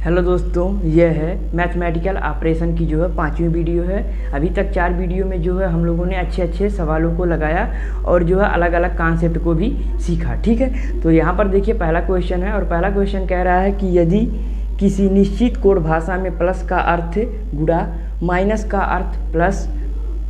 Hello दोस्तों, यह है मैथमेटिकल ऑपरेशन की जो है 5वीं वीडियो है। अभी तक 4 वीडियो में जो है हम लोगों ने अच्छे अच्छे सवालों को लगाया और जो है अलग अलग कॉन्सेप्ट को भी सीखा। ठीक है, तो यहाँ पर देखिए पहला क्वेश्चन है और पहला क्वेश्चन कह रहा है कि यदि किसी निश्चित कोड भाषा में प्लस का अर्थ गुणा, माइनस का अर्थ प्लस,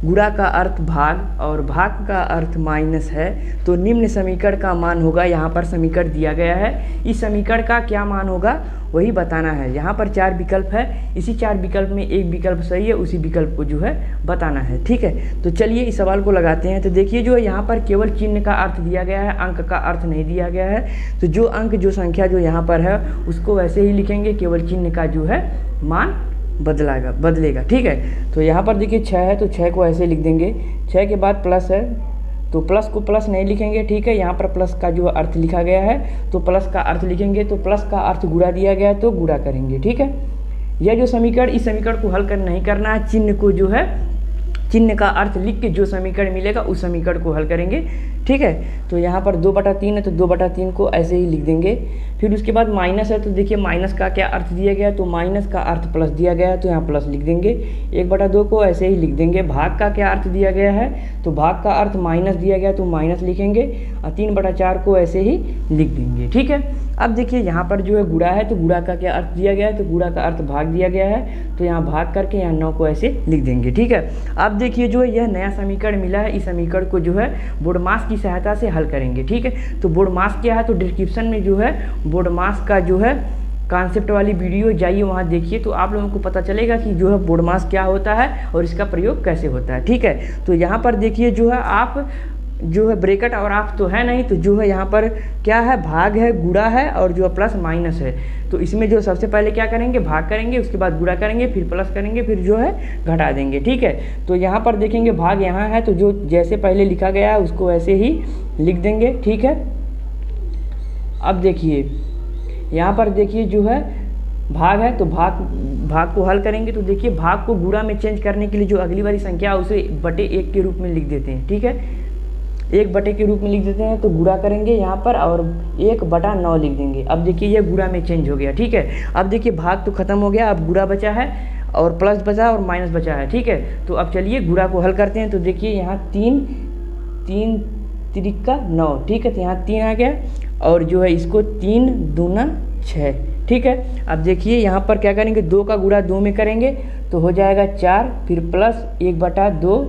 गुणा का अर्थ भाग और भाग का अर्थ माइनस है तो निम्न समीकरण का मान होगा। यहाँ पर समीकरण दिया गया है, इस समीकरण का क्या मान होगा वही बताना है। यहाँ पर 4 विकल्प है, इसी 4 विकल्प में एक विकल्प सही है, उसी विकल्प को जो है बताना है। ठीक है, तो चलिए इस सवाल को लगाते हैं। तो देखिए जो यहाँ पर केवल चिन्ह का अर्थ दिया गया है, अंक का अर्थ नहीं दिया गया है। तो जो अंक जो संख्या जो यहाँ पर है उसको वैसे ही लिखेंगे, केवल चिन्ह का जो है मान बदलेगा। ठीक है, तो यहाँ पर देखिए 6 है तो 6 को ऐसे लिख देंगे। 6 के बाद प्लस है तो प्लस को प्लस नहीं लिखेंगे। ठीक है, यहाँ पर प्लस का जो अर्थ लिखा गया है तो प्लस का अर्थ लिखेंगे, तो प्लस का अर्थ गुणा दिया गया है तो गुणा करेंगे। ठीक है, यह जो समीकरण, इस समीकरण को हल कर नहीं करना है, चिन्ह को जो है चिन्ह का अर्थ लिख के जो समीकरण मिलेगा उस समीकरण को हल करेंगे। ठीक है, तो यहाँ पर 2/3 है तो 2/3 को ऐसे ही लिख देंगे। फिर उसके बाद माइनस है तो देखिए माइनस का क्या अर्थ दिया गया, तो माइनस का अर्थ प्लस दिया गया है तो यहाँ प्लस लिख देंगे। 1/2 को ऐसे ही लिख देंगे। भाग का क्या अर्थ दिया गया है, तो भाग का अर्थ माइनस दिया गया तो माइनस लिखेंगे और 3/4 को ऐसे ही लिख देंगे। ठीक है, अब देखिए यहाँ पर जो है गुणा है तो गुणा का क्या अर्थ दिया गया है, तो गुणा का अर्थ भाग दिया गया है तो यहाँ भाग करके यहाँ 9 को ऐसे लिख देंगे। ठीक है, अब देखिए जो है यह नया समीकरण मिला है, इस समीकरण को जो है बोडमास की सहायता से हल करेंगे। ठीक है, तो बोडमास क्या है, तो डिस्क्रिप्शन में जो है बोडमास का जो है कॉन्सेप्ट वाली वीडियो जाइए, वहाँ देखिए तो आप लोगों को पता चलेगा कि जो है बोडमास क्या होता है और इसका प्रयोग कैसे होता है। ठीक है, तो यहाँ पर देखिए जो है आप जो है ब्रैकेट और आप तो है नहीं, तो जो है यहाँ पर क्या है, भाग है, गुणा है और जो है प्लस माइनस है। तो इसमें जो सबसे पहले क्या करेंगे, भाग करेंगे, उसके बाद गुणा करेंगे, फिर प्लस करेंगे, फिर जो है घटा देंगे। ठीक है, तो यहाँ पर देखेंगे भाग यहाँ है तो जो जैसे पहले लिखा गया है उसको ऐसे ही लिख देंगे। ठीक है, अब देखिए यहाँ पर देखिए जो है भाग है तो भाग को हल करेंगे तो देखिए भाग को गुणा में चेंज करने के लिए जो अगली वाली संख्या उसे बटे 1 के रूप में लिख देते हैं। ठीक है, 1 बटे के रूप में लिख देते हैं तो गुणा करेंगे यहाँ पर और 1/9 लिख देंगे। अब देखिए ये गुणा में चेंज हो गया। ठीक है, अब देखिए भाग तो खत्म हो गया, अब गुणा बचा है और प्लस बचा और माइनस बचा है। ठीक है, तो अब चलिए गुणा को हल करते हैं। तो देखिए यहाँ 3 त्रिका 9। ठीक है, तो यहाँ 3 आ गया और जो है इसको 3 दूना 6। ठीक है, अब देखिए यहाँ पर क्या करेंगे, 2 का गुणा 2 में करेंगे तो हो जाएगा 4, फिर प्लस 1/2।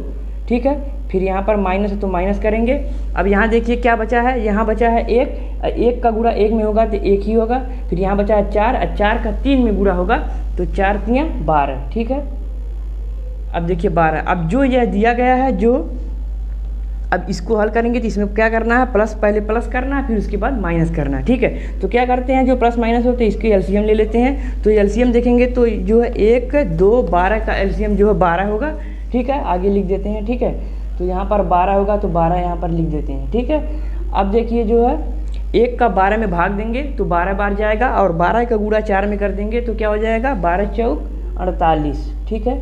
ठीक है, फिर यहाँ पर माइनस है तो माइनस करेंगे। अब यहाँ देखिए क्या बचा है, यहाँ बचा है 1 का गुणा 1 में होगा तो 1 ही होगा। फिर यहाँ बचा है 4 और 4 का 3 में गुणा होगा तो 4 3 12। ठीक है, अब देखिए 12। अब जो यह दिया गया है जो अब इसको हल करेंगे तो इसमें क्या करना है, प्लस पहले प्लस करना है फिर उसके बाद माइनस करना है। ठीक है, तो क्या करते हैं, जो प्लस माइनस होते हैं इसकी एलसीएम ले लेते हैं। तो एलसीएम देखेंगे तो जो है 1 2 12 का एलसीएम जो है 12 होगा। ठीक है, आगे लिख देते हैं। ठीक है, तो यहाँ पर 12 होगा तो 12 यहाँ पर लिख देते हैं। ठीक है, अब देखिए जो है 1 का 12 में भाग देंगे तो 12 बार जाएगा और 12 का गुणा 4 में कर देंगे तो क्या हो जाएगा, 12 चौक 48। ठीक है,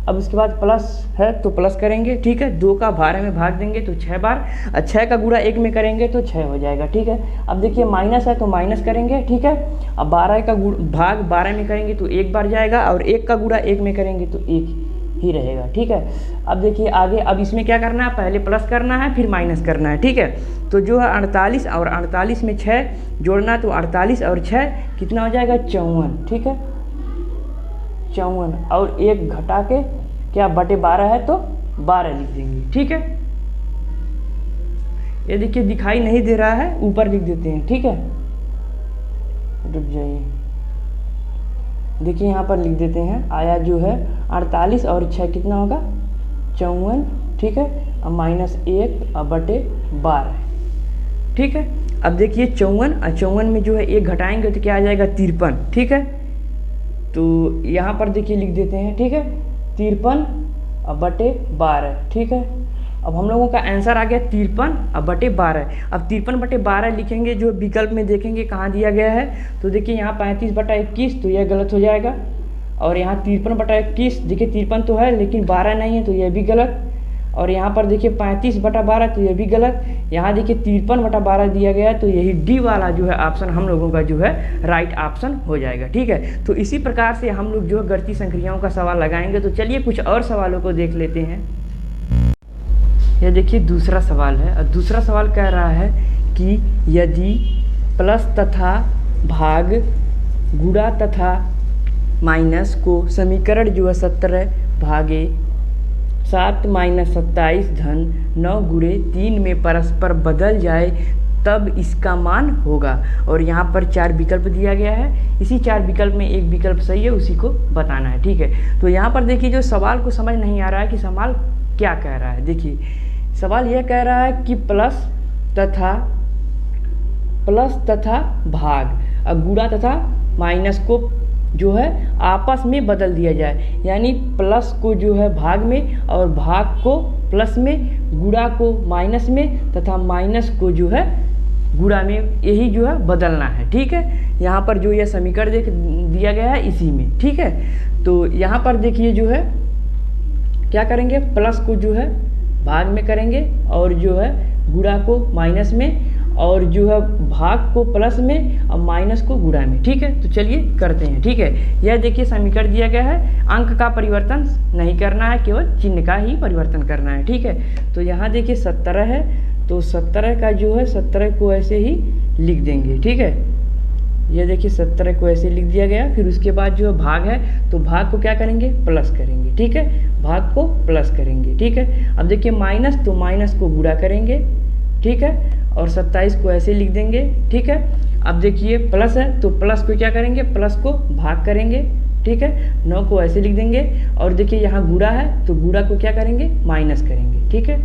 अब उसके बाद प्लस है तो प्लस करेंगे। ठीक है, 2 का 12 में भाग देंगे तो 6 बार, 6 का गुणा 1 में करेंगे तो 6 हो जाएगा। ठीक है, अब देखिए माइनस है तो माइनस करेंगे। ठीक है, अब 12 का भाग 12 में करेंगे तो 1 बार जाएगा और 1 का गुणा 1 में करेंगे तो 1 ही रहेगा। ठीक है, अब देखिए आगे, अब इसमें क्या करना है, पहले प्लस करना है फिर माइनस करना है। ठीक है, तो जो है 48 और 48 में 6 जोड़ना तो 48 और 6 कितना हो जाएगा, 54। ठीक है, 54 और 1 घटा के क्या बटे 12 है तो 12 लिख देंगे। ठीक है, ये देखिए दिखाई नहीं दे रहा है, ऊपर लिख देते हैं। ठीक है, रुक जाइए, देखिए यहाँ पर लिख देते हैं, आया जो है 48 और 6 कितना होगा, 54। ठीक है, अब -1 और बटे 12। ठीक है, अब देखिए 54 और 54 में जो है 1 घटाएंगे तो क्या आ जाएगा, 53। ठीक है, तो यहाँ पर देखिए लिख देते हैं। ठीक है, 53 और बटे 12। ठीक है, अब हम लोगों का आंसर आ गया 53 और बटे 12। अब 53/12 लिखेंगे, जो विकल्प में देखेंगे कहाँ दिया गया है तो देखिए यहाँ 35/21 तो यह गलत हो जाएगा और यहाँ 53/21 देखिए 53 तो है लेकिन 12 नहीं है तो यह भी गलत। और यहाँ पर देखिए 35/12, तो ये भी गलत। यहाँ देखिए 53/12 दिया गया है, तो यही डी वाला जो है ऑप्शन हम लोगों का जो है राइट ऑप्शन हो जाएगा। ठीक है, तो इसी प्रकार से हम लोग जो है गणितीय संक्रियाओं का सवाल लगाएंगे। तो चलिए कुछ और सवालों को देख लेते हैं। यह देखिए दूसरा सवाल है, और दूसरा सवाल कह रहा है कि यदि प्लस तथा भाग, गुणा तथा माइनस को समीकरण जो है 17/7 - 27 धन 9 गुणे 3 में परस्पर बदल जाए तब इसका मान होगा। और यहाँ पर 4 विकल्प दिया गया है, इसी 4 विकल्प में एक विकल्प सही है, उसी को बताना है। ठीक है, तो यहाँ पर देखिए जो सवाल को समझ नहीं आ रहा है कि सवाल क्या कह रहा है। देखिए सवाल यह कह रहा है कि प्लस तथा भाग, गुणा तथा माइनस को जो है आपस में बदल दिया जाए, यानी प्लस को जो है भाग में और भाग को प्लस में, गुणा को माइनस में तथा माइनस को जो है गुणा में, यही जो है बदलना है। ठीक है, यहाँ पर जो यह समीकरण दिया गया है इसी में। ठीक है, तो यहाँ पर देखिए जो है क्या करेंगे, प्लस को जो है भाग में करेंगे और जो है गुणा को माइनस में, और जो है भाग को प्लस में और माइनस को गुणा में। ठीक है, तो चलिए करते हैं। ठीक है, यह देखिए समीकरण दिया गया है, अंक का परिवर्तन नहीं करना है, केवल चिन्ह का ही परिवर्तन करना है। ठीक है, तो यहाँ देखिए 17 है, तो 17 का जो है 17 को ऐसे ही लिख देंगे। ठीक है, यह देखिए 17 को ऐसे लिख दिया गया। फिर उसके बाद जो है भाग है, तो भाग को क्या करेंगे, प्लस करेंगे। ठीक है, भाग को प्लस करेंगे। ठीक है, अब देखिए माइनस, तो माइनस को गुणा करेंगे। ठीक है, और 27 को ऐसे लिख देंगे। ठीक है, अब देखिए प्लस है, तो प्लस को क्या करेंगे, प्लस को भाग करेंगे। ठीक है, 9 को ऐसे लिख देंगे, और देखिए यहाँ गुणा है, तो गुणा को क्या करेंगे, माइनस करेंगे। ठीक है,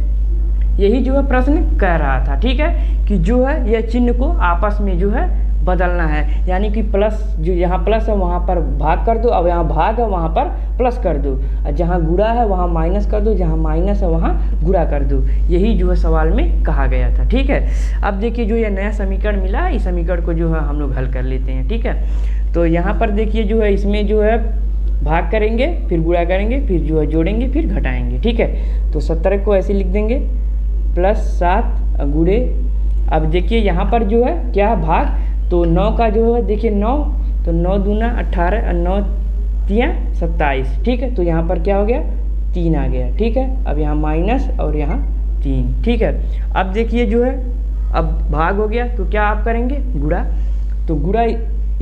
यही जो है प्रश्न कह रहा था। ठीक है, कि जो है यह चिन्ह को आपस में जो है बदलना है, यानी कि प्लस, जो यहाँ प्लस है वहाँ पर भाग कर दो, अब यहाँ भाग है वहाँ पर प्लस कर दो, और जहाँ गुणा है वहाँ माइनस कर दो, जहाँ माइनस है वहाँ गुणा कर दो। यही जो है सवाल में कहा गया था। ठीक है, अब देखिए जो ये नया समीकरण मिला, इस समीकरण को जो है हम लोग हल कर लेते हैं। ठीक है, तो यहाँ पर देखिए जो है इसमें जो है भाग करेंगे, फिर गुणा करेंगे, फिर जो है जोड़ेंगे, फिर घटाएंगे। ठीक है, तो 17 को ऐसे लिख देंगे, +7 गुणे, अब देखिए यहाँ पर जो है क्या है, भाग, तो 9 का जो है देखिए 9, तो 9 दूना 18 और 9 तियाँ 27। ठीक है, तो यहाँ पर क्या हो गया, 3 आ गया। ठीक है, अब यहाँ माइनस और यहाँ 3। ठीक है, अब देखिए जो है अब भाग हो गया, तो क्या आप करेंगे, गुणा, तो गुणा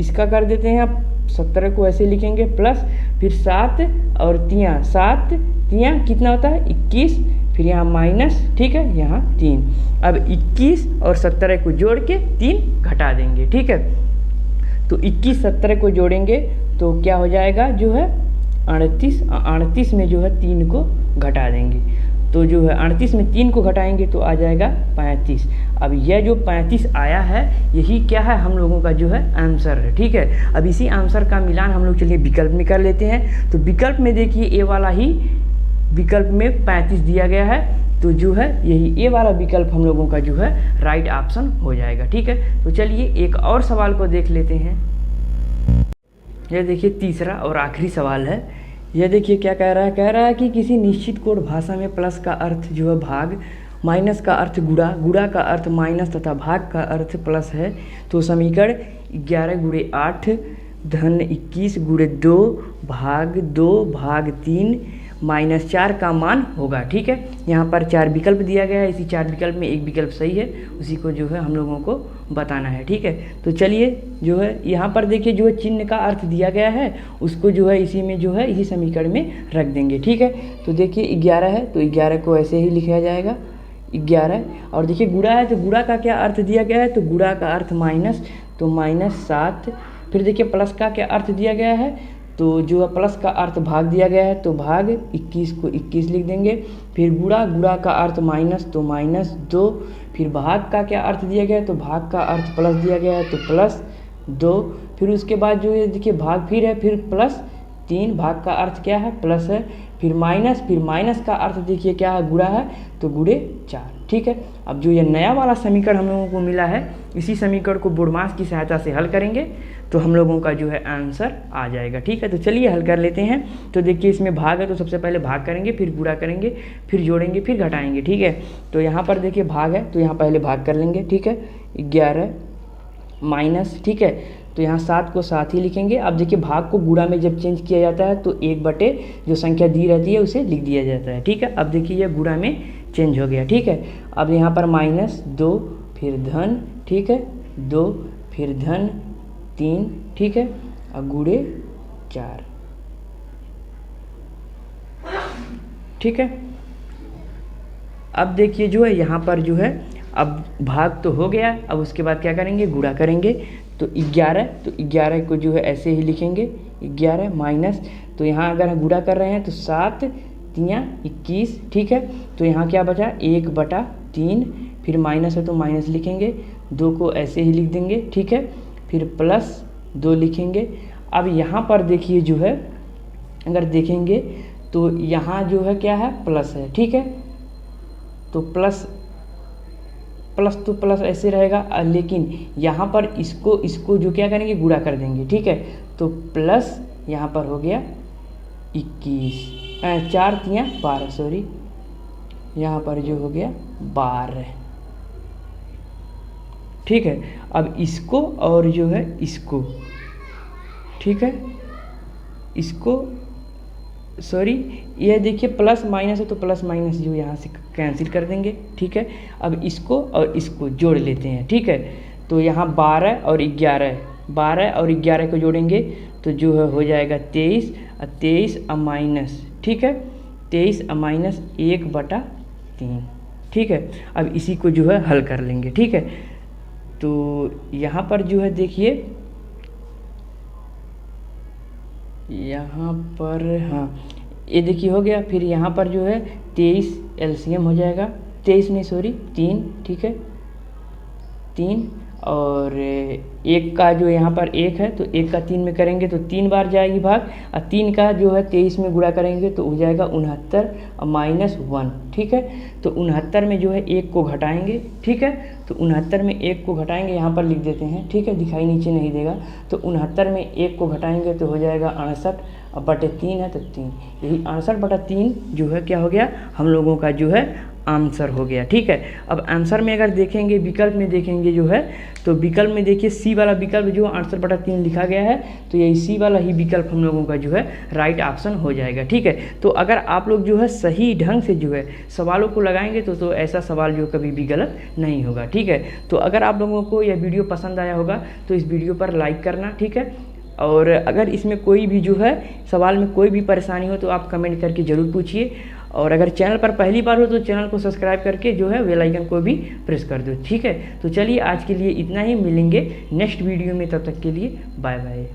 इसका कर देते हैं। आप 17 को ऐसे लिखेंगे, प्लस फिर 7 और 7 तियाँ कितना होता है, 21, फिर यहाँ माइनस। ठीक है, यहाँ 3, अब 21 और 17 को जोड़ के 3 घटा देंगे। ठीक है, तो 21 17 को जोड़ेंगे तो क्या हो जाएगा, जो है 38 में जो है 3 को घटा देंगे, तो जो है 38 में 3 को घटाएंगे तो आ जाएगा 35। अब यह जो 35 आया है, यही क्या है, हम लोगों का जो है आंसर है। ठीक है, अब इसी आंसर का मिलान हम लोग चलिए विकल्प में कर लेते हैं। तो विकल्प में देखिए ए वाला ही विकल्प में 35 दिया गया है, तो जो है यही ए वाला विकल्प हम लोगों का जो है राइट ऑप्शन हो जाएगा। ठीक है, तो चलिए एक और सवाल को देख लेते हैं। यह देखिए तीसरा और आखिरी सवाल है। यह देखिए क्या कह रहा है कि किसी निश्चित कोड भाषा में प्लस का अर्थ जो है भाग, माइनस का अर्थ गुणा, गुणा का अर्थ माइनस तथा भाग का अर्थ प्लस है। तो समीकरण 11 गुणे 8 धन 21 गुणे 2 भाग 2 भाग 3 माइनस 4 का मान होगा। ठीक है, यहाँ पर 4 विकल्प दिया गया है, इसी 4 विकल्प में एक विकल्प सही है, उसी को जो है हम लोगों को बताना है। ठीक है, तो चलिए जो है यहाँ पर देखिए जो है चिन्ह का अर्थ दिया गया है, उसको जो है इसी में जो है इसी समीकरण में रख देंगे। ठीक है, तो देखिए 11 है, तो 11 को ऐसे ही लिखा जाएगा 11, और देखिए गुणा है, तो गुणा का क्या अर्थ दिया गया है, तो गुणा का अर्थ माइनस, तो -7। फिर देखिए प्लस का क्या अर्थ दिया गया है, तो जो है प्लस का अर्थ भाग दिया गया है, तो भाग 21 को 21 लिख देंगे। फिर गुणा, गुणा का अर्थ माइनस, तो -2। फिर भाग का क्या अर्थ दिया गया है, तो भाग का अर्थ प्लस दिया गया है, तो +2। फिर उसके बाद जो है देखिए भाग फिर है, फिर +3, भाग का अर्थ क्या है, प्लस है। फिर माइनस का अर्थ देखिए क्या है, गुणा है, तो गुणे 4। ठीक है। अब जो ये नया वाला समीकरण हम लोगों को मिला है, इसी समीकरण को बोडमास की सहायता से हल करेंगे तो हम लोगों का जो है आंसर आ जाएगा, ठीक है। तो चलिए हल कर लेते हैं। तो देखिए इसमें भाग है तो सबसे पहले भाग करेंगे, फिर गुणा करेंगे, फिर जोड़ेंगे, फिर घटाएंगे, ठीक है। तो यहाँ पर देखिए भाग है तो यहाँ पहले भाग कर लेंगे, ठीक है। 11 माइनस, ठीक है। तो यहाँ 7 को 7 ही लिखेंगे। अब देखिए भाग को गुणा में जब चेंज किया जाता है तो 1 बटे जो संख्या दी रहती है उसे लिख दिया जाता है, ठीक है। अब देखिए ये गुणा में चेंज हो गया, ठीक है। अब यहाँ पर -2 फिर धन, ठीक है, 2 फिर धन 3, ठीक है, और गुणे 4, ठीक है। अब देखिए जो है यहाँ पर जो है अब भाग तो हो गया, अब उसके बाद क्या करेंगे, गुणा करेंगे। तो 11 को जो है ऐसे ही लिखेंगे 11 माइनस, तो यहाँ अगर हम गुणा कर रहे हैं तो 7 3 21, ठीक है। तो यहाँ क्या बचा 1/3, फिर माइनस है तो माइनस लिखेंगे, 2 को ऐसे ही लिख देंगे, ठीक है, फिर +2 लिखेंगे। अब यहाँ पर देखिए जो है अगर देखेंगे तो यहाँ जो है क्या है, प्लस है, ठीक है। तो प्लस तो प्लस ऐसे रहेगा, लेकिन यहाँ पर इसको जो क्या करेंगे, गुणा कर देंगे, ठीक है। तो प्लस यहाँ पर हो गया 21, 4 3 12, सॉरी, यहाँ पर जो हो गया 12, ठीक है। अब इसको और जो है इसको, ठीक है, इसको सॉरी ये देखिए प्लस माइनस है तो प्लस माइनस जो यहाँ से कैंसिल कर देंगे, ठीक है। अब इसको और इसको जोड़ लेते हैं, ठीक है। तो यहाँ 12 और 11 को जोड़ेंगे तो जो है हो जाएगा 23, और 23 और माइनस, ठीक है, 23 और माइनस 1/3, ठीक है। अब इसी को जो है हल कर लेंगे, ठीक है। तो यहाँ पर जो है देखिए यहाँ पर, हाँ ये देखिए हो गया। फिर यहाँ पर जो है 23 एलसीएम हो जाएगा, 23 नहीं सॉरी 3, ठीक है, 3 और 1 का जो यहाँ पर 1 है तो 1 का 3 में करेंगे तो 3 बार जाएगी भाग, और 3 का जो है 23 में गुणा करेंगे तो हो जाएगा 69 और -1, ठीक है। तो 69 में जो है 1 को घटाएंगे, ठीक है। तो 69 में 1 को घटाएंगे, यहाँ पर लिख देते हैं, ठीक है, दिखाई नीचे नहीं देगा। तो 69 में 1 को घटाएंगे तो हो जाएगा 68, और बटे 3 है तो 3, यही 68/3 जो है क्या हो गया, हम लोगों का जो है आंसर हो गया, ठीक है। अब आंसर में अगर देखेंगे, विकल्प में देखेंगे जो है, तो विकल्प में देखिए सी वाला विकल्प जो 68/3 लिखा गया है, तो यही सी वाला ही विकल्प हम लोगों का जो है राइट ऑप्शन हो जाएगा, ठीक है। तो अगर आप लोग जो है सही ढंग से जो है सवालों को लगाएंगे तो ऐसा सवाल जो कभी भी गलत नहीं होगा, ठीक है। तो अगर आप लोगों को यह वीडियो पसंद आया होगा तो इस वीडियो पर लाइक करना, ठीक है। और अगर इसमें कोई भी जो है सवाल में कोई भी परेशानी हो तो आप कमेंट करके ज़रूर पूछिए, और अगर चैनल पर पहली बार हो तो चैनल को सब्सक्राइब करके जो है बेल आइकन को भी प्रेस कर दो, ठीक है। तो चलिए आज के लिए इतना ही, मिलेंगे नेक्स्ट वीडियो में, तब तक के लिए बाय बाय।